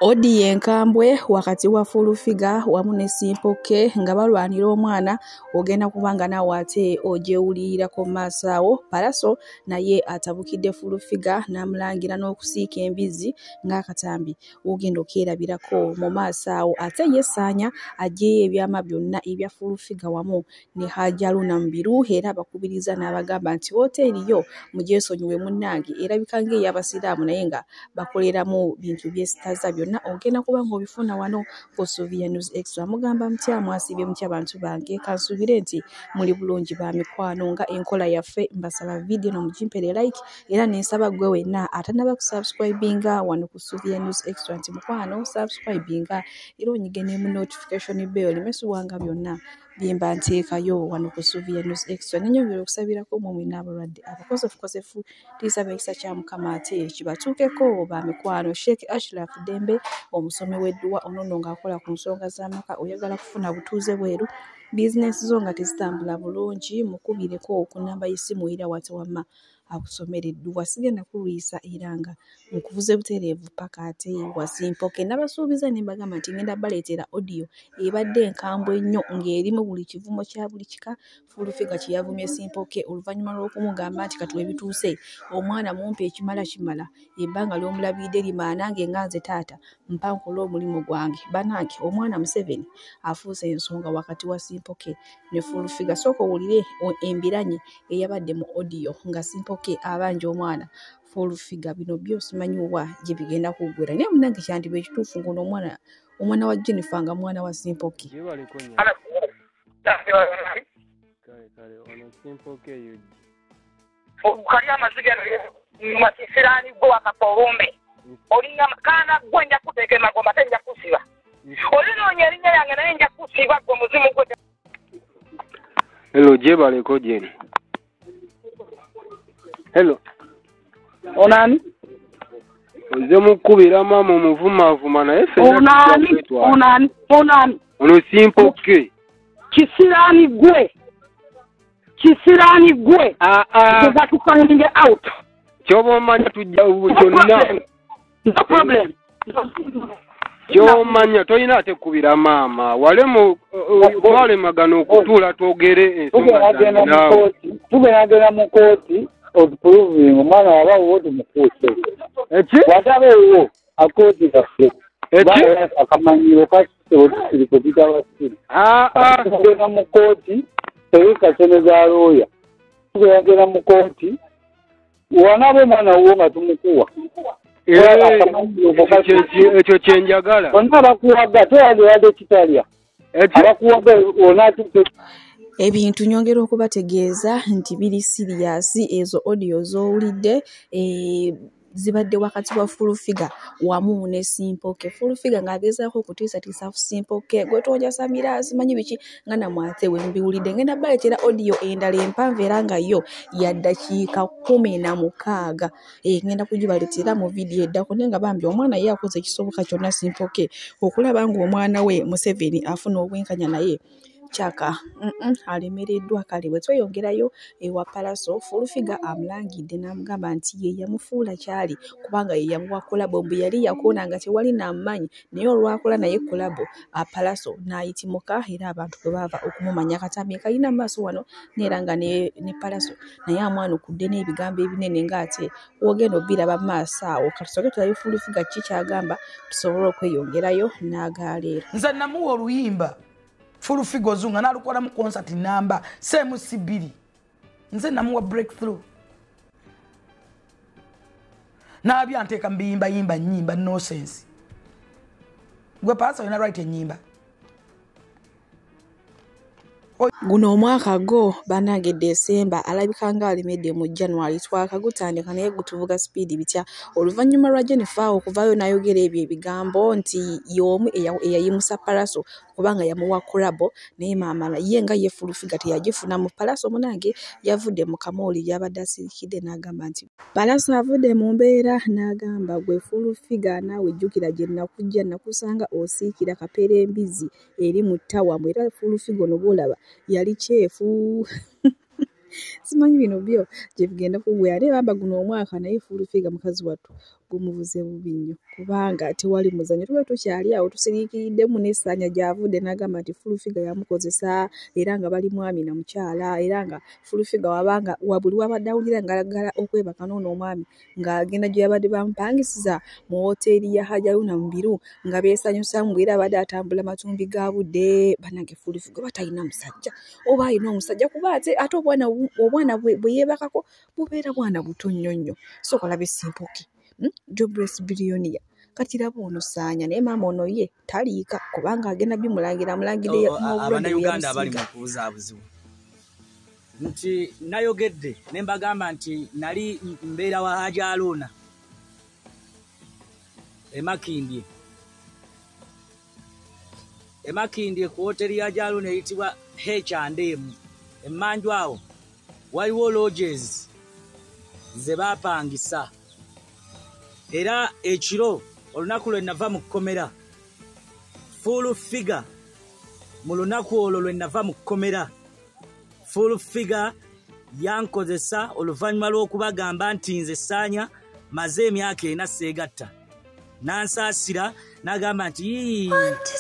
Odi enkambwe wakati wa Full-Figure wamu ne Simple K nga balwanira omwana ogenda kubanga naawe ate ogyewulirako mu maaso awo. Pallaso naye atabukidde Full-Figure n'amulangira n'okusiika embizzi ng'akatambi ogenda okyerabirako mu maaso awo. Ate ye Ssaanya aggyeyo ebyama byonna ebya Full-Figure wamu ne Hajji Haruna Mubiru era abakubiriza n'abagamba nti wooteeri yo mugyesonyiwe munnange erabika ng'ey'abasiraamu naye nga bakoleramu bintu byesitaza byonna ogenda kuba ng'obifuna wano ku Sylvia News Extra. Mugamba mutya mwasibye mutya bantu bange, kansuubire nti muli bulungi ba mikwano nga enkola yaffe. Mbasaba video no mugimpere like era nensaba gwe wenna atanaba kusubscribinga wano ku Sylvia News Extra nti mukwano subscribinga era onyige ne mu notification bell limesubwanga byonna byemba nteekayo wano ku Sylvia News Extra. Nenyongera okusabirako mmwe n'abalwadde abakosefu tisaba ekisa kya Mukama ate kibatuukeko ba mikwano. Sheikh Ashraf Dembe omusomi w'edduwa onono ng'akola ku nsonga z'amaka oyagala kufuna butuuze bweru bizinesi zo nga tezitambula bulungi mukubireko ku nnamba y'essimu era wate wamma akusomera edduwa. Sigenda kulwisa era nga nkuvuze butereevu paka ate wa Simple K. Nabasuubiza ne mbagamba nti ngenda baleetera audio ebadde enkambwe ennyo ng'erimu buli kivumo kya buli kika. Full-Figure kye yavumye Simple K oluvannyuma lw'okumugamba nti katuwe bituuse omwana mumpe ekimala kimala ebbanga ly'omulabiridde limala nange nga nze taata mpa nkola omulimu gwange. Bannange omwana Museveni afuuse ensonga wakati wa Simple K ne Full-Figure. Sooka owulire embiranye eyabadde mu audio nga Simple K abanja omwana Full-Figure. Bino byosimanyiwa gye bigenda kuggwera naye munnange kyandiba ekituufu ngono omwana wa Jennifer nga mwana wa Simple K. Kali amaziga masisirani gwe wakapolumbe olinga kana gwe nja kuteeka magomba ate nja kusiba olinoonya erinnya yange naye nja kusiba gwe muzimu gwe. Hello, gyebaleko Jeni. Hello. Onani? Oze mukubira mama omuvumavuma naye onani ono Simple K. Kisirani gwe nga tukanyinge out Kyoba omanya tujja kyonna. No problem. Kyomanya toyina ate kubira maama wale magano okutuula twogere ensonga zange. Tugenda mu kooti okuproving omwana waba woti mukuuse. Watabeewo akooti kaffe. Akamanyiro kakirikobitawasiri. Tugenda mu kooti tewekasoneza looya. Tugenda mu kooti wanabe omwana wuwo nga tumukuwa. Ekyo kyenjagala. Bonna bakuwaga toyagewadde kitalya. Abakuwaga onatuke. Ebintu nyongera okubategeeza nti biri siriyasi ezo audio z'owulidde zibadde wakati wa Full-Figure wamu ne Simple K. Full-Figure ng'agezaako okutiisatiisa Simple K gwe tonja samira simanyi biki nga namwate we mbiwulidde. Ngenda baleetera audio endala empanvu era nga yo ya ddakiika 16. Ngenda kugibaleetera mu vidiyo eddako naye nga bambi omwana ye akoze ekisoboka kyonna Simple K okulaba ng'omwana we Museveni afuna obwenkanya naye Chaka alemereddwa. Kale bwe tweyongerayo ewa Pallaso Full-Figure amulangidde n'amugamba nti ye yamufuula kyali kubanga ye yamuwa kolabo mbu yali yakoona nga tewali n'amumanyi naye olwakola naye kolabo Pallaso n'ayitimuka era abantu bwe baava okumumanya katambi kalina maaso wano neera nga ne Pallaso naye amwanukudde n'ebigambo ebinene ng'ate wogenda obiraba maaso awo. Katusoke tulabe Full-Figure ki kyagamba tusobole okweyongerayo n'agaleero. Nze namuwa oluyimba Full-Figure ozunga nalukola mu concert namba CMC2 nze namuwa breakthrough nabya nteeka mbiyimba nnyimba no sense. Gwe Pallaso olina right ennyimba guno omwaka go bannange December alabika nga alimedde mu January twakagutandika naye gutuvuga speed bitya oluvannyuma lwa Jennifer okuvaayo n'ayogera ebyo ebigambo nti y'omu eyayimusa Pallaso kubanga yamuwa kolabo naye maama ye nga ye Full-Figure teyagifuna mu Pallaso munange yavudde mu kamooli yabadde asirikidde n'agamba nti Pallaso avudde mu mbeera n'agamba gwe Full-Figure naawe jjukira gye nakujja nakusanga osiikira kapeera embizi eri mu ttawamu era Full-Figure ono bw'olaba yali kyefu simanyi bino byo gye bigenda kugwera naye bamba guno omwaka naye Full-Figure mukazi wattu gumuvuze bubi nnyo kubanga tewali muzanyo tuba tukyali awo tusiriikiddemu n'essaanya gy'avudde n'agamba nti Full-Figure yamukozesa era nga bali mwami na mukyala era nga Full-Figure wabanga wabuli wabadde awulira ng'alagala okwebaka n'ono omwami ng'agenda gye yabadde bamupangisiza mu woteeri ya Hajaluna Mubiru nga beesanyusa mu era abadde atambula matumbi ga budde bannange Full-Figure oba talina musajja oba alina omusajja kuba ate obwana bwe yeebakako bubeera bwana buto nnyo nnyo so kolabe Simpoke Jobless Billionaire kati laba ono Saanya naye maama ono ye taliika kubanga agenda bimulangira mulangire Abannayuganda abali mu kubuzaabuzibwa nti nayogedde ne mbagamba nti nali mbeera wa Hajaluna Emakindye ku hoteri ya Hajaluna eyitibwa H&M emmanju awo waliwo lodges ze baapangisa era ekiro olunaku lwe nava mu kkomera Full-Figure mu lunaku olwo lwe nava mu kkomera Full-Figure yankozesa oluvannyuma lw'okubagamba nti nze Saanya maze emyaka 4 seegatta nansaasira n'agamba nti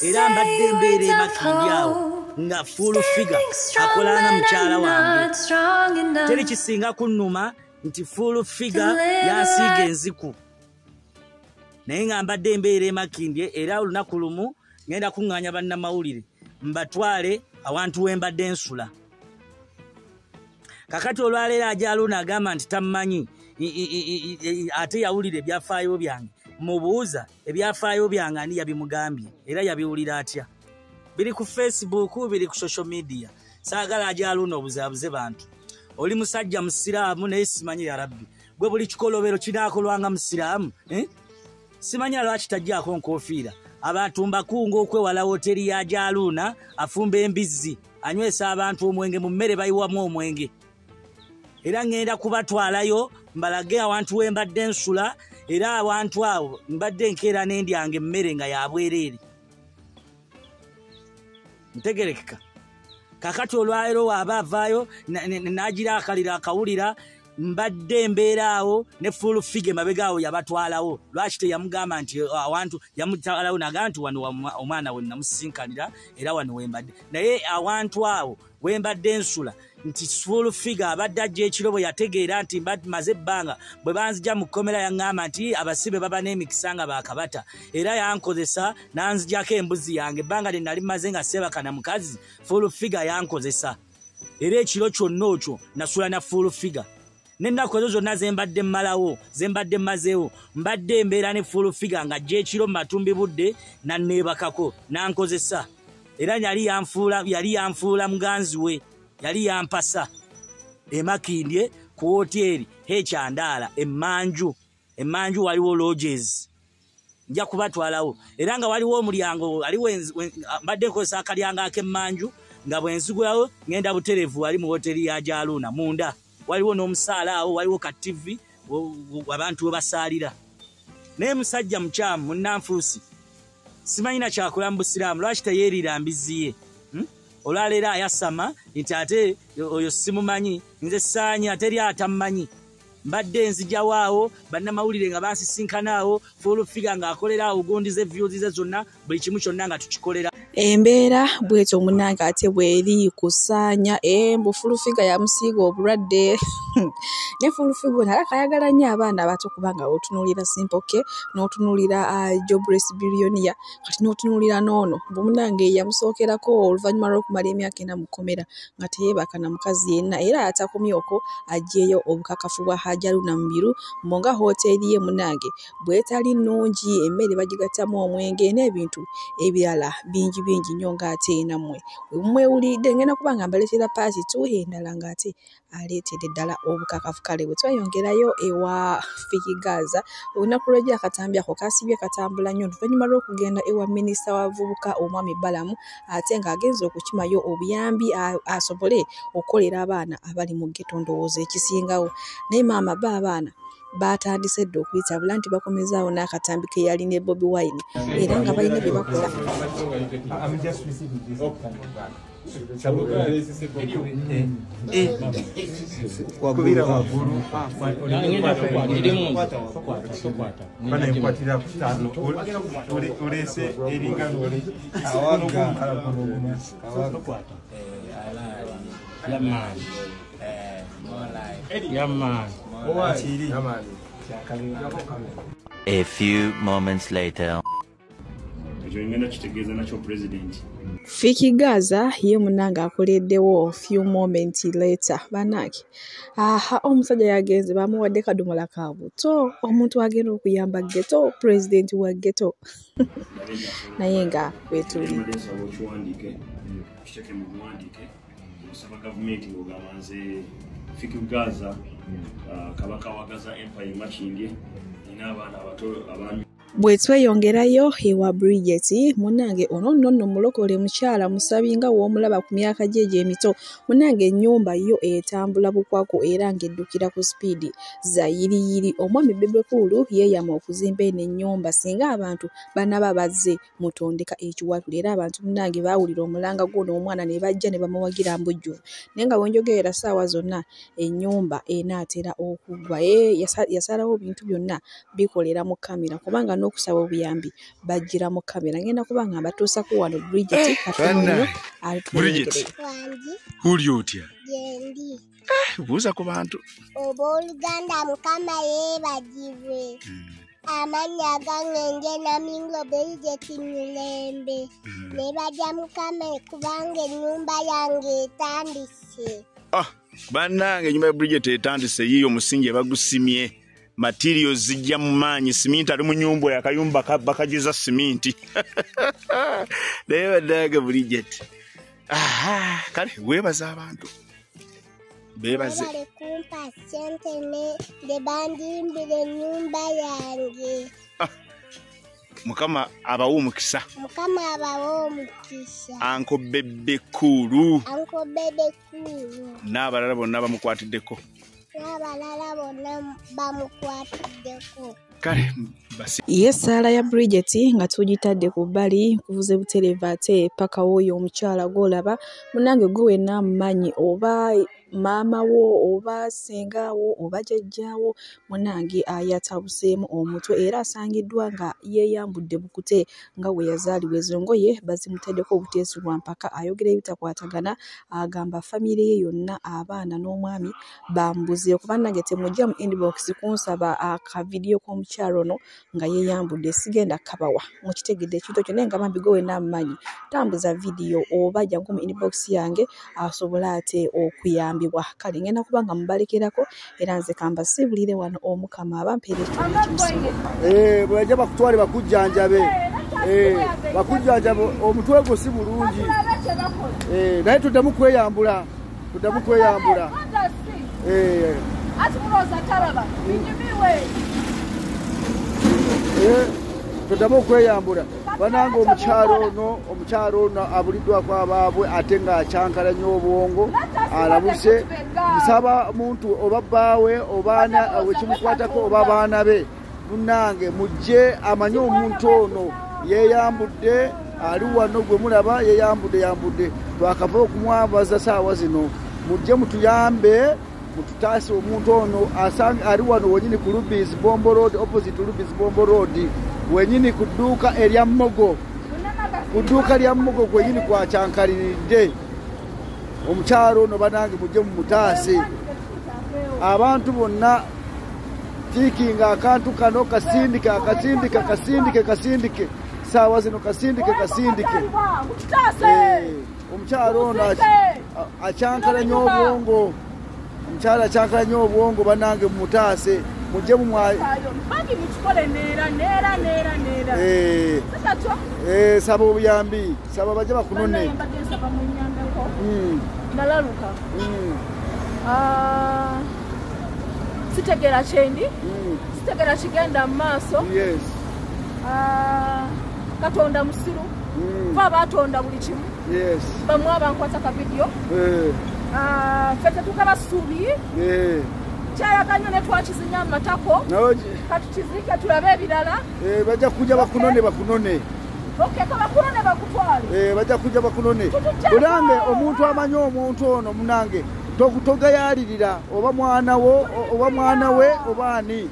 era mbadde mbeera Emakindye awo nga Full-Figure akolana mukyala wange teri kisinga kunnuma nti Full-Figure yansiiga enziku naye nga mbadde mbeera Emakindye era olunaku lumu ngenda kuŋŋaanya bannamawulire mbatwale awantu we mbadde nsula kakati olwaleero Hajaluna agamba nti tammanyi ate yawulira ebyafaayo byange mubuuza ebyafaayo byange ani yabimugambye era yabiwulira atya biri ku Facebook biri ku social media saagala Hajaluna obuzaabuze bantu oli musajja musiraamu naye simanyi ya rabbi gwe buli kikolobero kinaakolwanga musiraamu simanyi lwaki tajjaako nkofiira abantu mbakunga okwewala woteri ya Hajaluna afumba embizzi anywesa abantu omwenge mu mmere bayiwamu omwenge era ngenda kubatwalayo mbalage awantu we mbadde nsula era awantu awo mbadde nkeera n'endyange emmere nga yabwereere ntegerekeka kakati olwaleero waaba avaayo n'agira akalira akawulira mbadde mbeera awo ne Full-Figure mabega awo yabatwalawo lwaki teyamugamba nti awantu yamutwalawo nagamba nti wano omwana we namusinkanira era wano wembadde naye awantu awo wembadde nsula nti Full-Figure abadde ajja ekiro bwe yategeera nti maze ebbanga bwe banzija mu kkomera yaŋŋamba nti abasibe baba n'emikisa nga baakabata era yankozesa nanzijako embuzi yange ebbanga lye nali maze nga seebaka na mukazi Full-Figure yankozesa era ekiro kyonna okyo nasula na Full-Figure n'ennaku ezo zonna zembadde mmalawo zembadde mmazeewo mbadde embeera ne Full-Figure nga ajja ekiro mu matumbi budde nanneebakako nankozesa era yali yanfuula muganzi we yali yampasa Emakindye ku hoteri H&R emmanju waliwo lodges nja kubatwalawo era nga waliwo omulyango mbadde nkozesa akalyango ak'emmanju nga bwenzigulawo ngenda buterevu wali mu hoteri ya Hajaluna munda waliwo n'omusaala awo waliwo ka TV abantu we basaalira naye musajja mukyamu munnanfuusi simanyi na kyakola mu busiraamu lwaki teyeerira mbizzi ye olwaleero ayasama nti ate oyo simumanyi nze Saanya teri atammanyi mbadde nzijawo awo bannamawulire nga bansisinkana awo Full-Figure ng'akolera awo gundize views ze zonna buli kimu kyonna nga tukikolera embeera bwetyo munnange ate bweri ku Saanya mbu Full-Figure yamusiiga obulwadde ne Full-Figure naye akayagala nnyo abaana abato kubanga otunuulira Simpoke n'otunuulira Jobless Billionaire kati n'otunuulira n'ono mbu munnange yamusookerako oluvannyuma lw'okumala emyaka 4 mu kkomera nga teyeebaka na mukazi yenna era atakomyeko aggyeyo obukakafu bwa Hajaluna Mubiru mbonga hoteri ye munnange bwetali nnungi emmere bagigattamu omwenge n'ebintu ebirala bingi nnyo ng'ate nammwe mwewulidde ngenda kubanga mbaleetera paati tuhendala ng'ate aleetedde ddala obukakafu kale bwe twayongerayo ewa Fikigaza olunaku lw'ejjo akatambi ako kasibye katambula nnyo oluvannyuma lw'okugenda ewa minisita w'abavubuka omwami Balamu ate ng'agenza okukimayo obuyambi asobole okukolera abaana abali mu ghetto ndowooza ekisingawo naye maama ba abaana batandise dde okuyitabula nti bakomezaawo n'akatambi ke yali ne Bobi Wine era nga balina bye bakola. A few moments later. Fiki Gaza ye munanga akoleddewo few moments later banaki omusajja yagenze bamuwadde kadomola ka buto omuntu agenda okuyamba ghetto president wa ghetto naye nga wetuli Fiki Gaza kabaka wa Gaza Empire machindye ina abana abato abami bwetweyongerayo ewa Bridget munange ono nno mulokole mukyala musabinga w'omulaba ku myaka gye emito munange ennyumba yo etambula bukwako era ng'eddukira ku speed za yiriyiri omwami Bebekulu yeeyama okuzimba eno ennyumba singa abantu banaba bazze mutondeka ekiwatula era abantu munange baawulira omulanga gw'ono omwana ne bajja ne bamuwagira mbujjuvu naye nga bwenjogerera ssaawa zonna ennyumba enaatera okuggwa yasalawo bintu byonna bikolera mu kamera kubanga n'okusaba obuyambi bajjira mu kamera ngenda kubanga batuusako wano Bridget katono Bridget uli otya buuza ku bantu obooluganda mukama yeebagibwe amanya gange namingo Bridget Mulembe ne bajja mukama kubanga ennyumba yange etandise bannange ennyumba ya Bridget etandise yiyo omusingi bagusimye materials zijja mu maanyi siminti ali mu nyumba yakayumba bakagiza siminti naye bannange Bridget kale weebaza abantu beebaze kumpa sente ne bandimbira ennyumba yange mukama abawo omukisa Anko Bebekulu n'abalala bonna bamukwatiddeko kale basi ye ssaala ya Bridget nga tugitadde ku bbali kuvuze butereeva ate paka w'oyo omukyala gw'olaba munange gwe wenna amumanyi oba maama wo oba ssengawo oba jjajjaawo munange ayatabuseemu omutwe era asangiddwa nga yeeyambudde bukute nga we yazaalibwa ezo ngoye bazimutaddeko obuteesibwa mpaka ayogera ebitakwatagana agamba famire ye yonna abaana n'omwami bambuze okuba nange temujja mu inbox kunsaba akavidiyo k'omukyalo ono nga yeeyambudde sigenda kabawa mukitegedde ekintu ekyo naye nga bambi gwe wenna amumanyi tambuza vidiyo oba jangu mu inbox yange asobola ate okuyamba kale ngenda kubanga mubalekerako era nze kamba sibulire wano omukama abampeera ekimusingo bwajja bakutwale bakujjanjabe bakujjanjabe omutwe gwo si bulungi naye tuddamu kweyambula tuddamu okweyambula bananga omukyalo ono abuliddwako abaabwe ate ng'acyankala nnyo obwongo alabuse nsaba muntu oba bbaawe obaana wekimukwatako oba baana be munange mujje amanye omuntu ono yeeyambudde ali wano gwe mulaba yeeyambudde twakava okumwabaza saawa zino mujje mutuyambe mututaase omuntu ono ali wano wenyini ku Rubies Bombo Road opposite Rubies Bombo Road wenyini ku dduuka erya Mmogo gwenyini kwacyankaliridde omukyalo ono banange mujje mumutaase abantu bonna tiikinga akantu kano kasindike saawa zino kasindike omukyalo ono acyankala nnyo obwongo omukyalo acyankala nnyo obwongo banange mumutaase mujje saba obuyambi saba bajje bakunone nalaluka sitegera kyendi sitegera kigenda mu maaso katonda musiru fa batonda buli kimu bamwe abankwata ka vidiyo fete tukaba subi tukyayaganye ne twakizinya mu matako katukizike tulabe ebirala bajja kujja bakunone bakunone bakutwale bajja kujja bakunone bulange omuntu amanyi omuntu ono munange togayalirira oba mwana we oba ani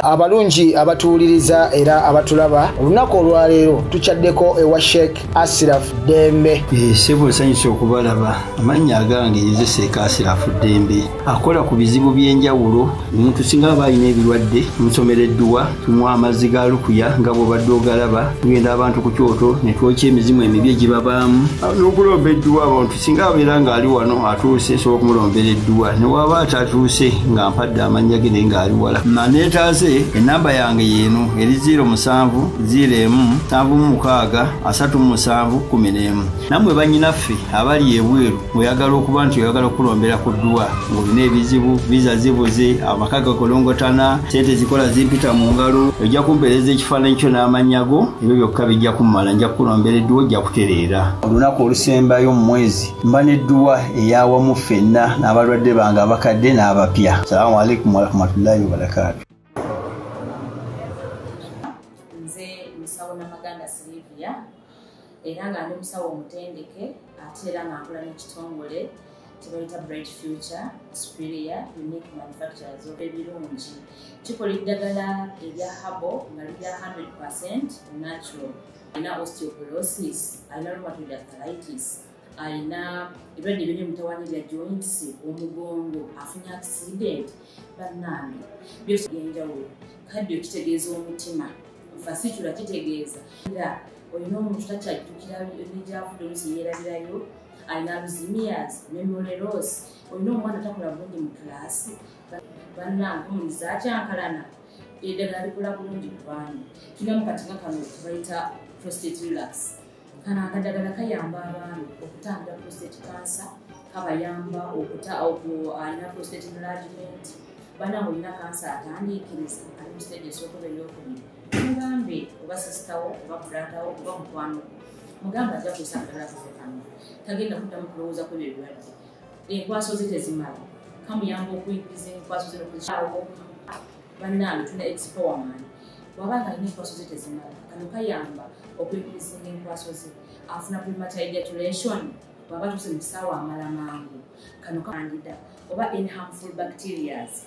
abalungi abatuwuliriza era abatulaba olunaku olwaleero tukyaddeko ewa Sheikh Ashraf Dembe. Sebo nsanyusa okubalaba. Amannya agange nze Sheikh Ashraf Dembe akola ku bizibu by'enjawulo. Omuntu singa aba alina ebirwadde musomereddwa tumuwa amazzi ga lukuya nga bw'obadde ogalaba tugenda abantu ku kyoto ne twokya emizimu emibi egibabaamu n'okulomba edduwa abantu singa abeera ng'ali wano atuuse nsobola okumulombera edduwa ne waba atatuuse nga mpadde amannya ge naye ng'ali wala netaze enamba yange yeno eri 0707363711 namwe bannyinaffe abali ebweru oyagala okuba nti oyagala okulombera ku dduwa ng'olina ebizibu viza zibuze amaka gakolongotana sente zikola zimpita mu ngalo ojja kumpeereza ekifaananyi kyo n'amanyago ebyo byokka bijja kummala nja kukulombera edduwa ojja kutereera olunaku olusembayo mu mwezi mba n'edduwa eyawamu ffenna n'abalwadde bange abakadde n'abapya. Assalamu alaikum warahmatullahi wabarakatuh. Era nga ndi musawo omutendeke ate era nga nkola n'ekitongole kibayita Bright Future Superior Unique Manufacturers ebirungi kikola eddagala erya habo nga lirya 100% natural. Alina osteoporosis, alina rheumatoid arthritis, alina ebirwadde ebiri mutawaana bya joints, omugongo, afunye accident, bannange byose byenjawulo. Kaddio kitegeeza omutima, fasitula kitegeeza olina omuntu takyajjukira ebyavudde oluusi yeerabirayo, alina alzheimer's, memory loss, olina omwana takola bulungi mu kulaasi, bannange omuntu zaakyankalana eddagala likola bulungi ku baana. Tulinamu kati nga kano bayita prostate relax. Kano akaddagala kayamba abaana okutangira prostate cancer, kabayamba alina prostate enlargement, bannange olina kansa atandiikiriza ali mu stage esookola eryokubiri. Mugambe oba sisitawo oba bratawo oba mukwano mugambe ajja kusangala kufekano tagenda kuddamu kulowooza ku ebyo ebirwadde. Enkwaso ze tezimala kamuyamba okuyigiriza enkwaso ze nokukyawo. Bannange tuna expowerman wabanga alina enkwaso ze tezimala kano kayamba okuyigiriza enkwaso ze afuna premature ejaculation bwaba tuse mu kisaawa amala mangu kano kandida oba any harmful bacterias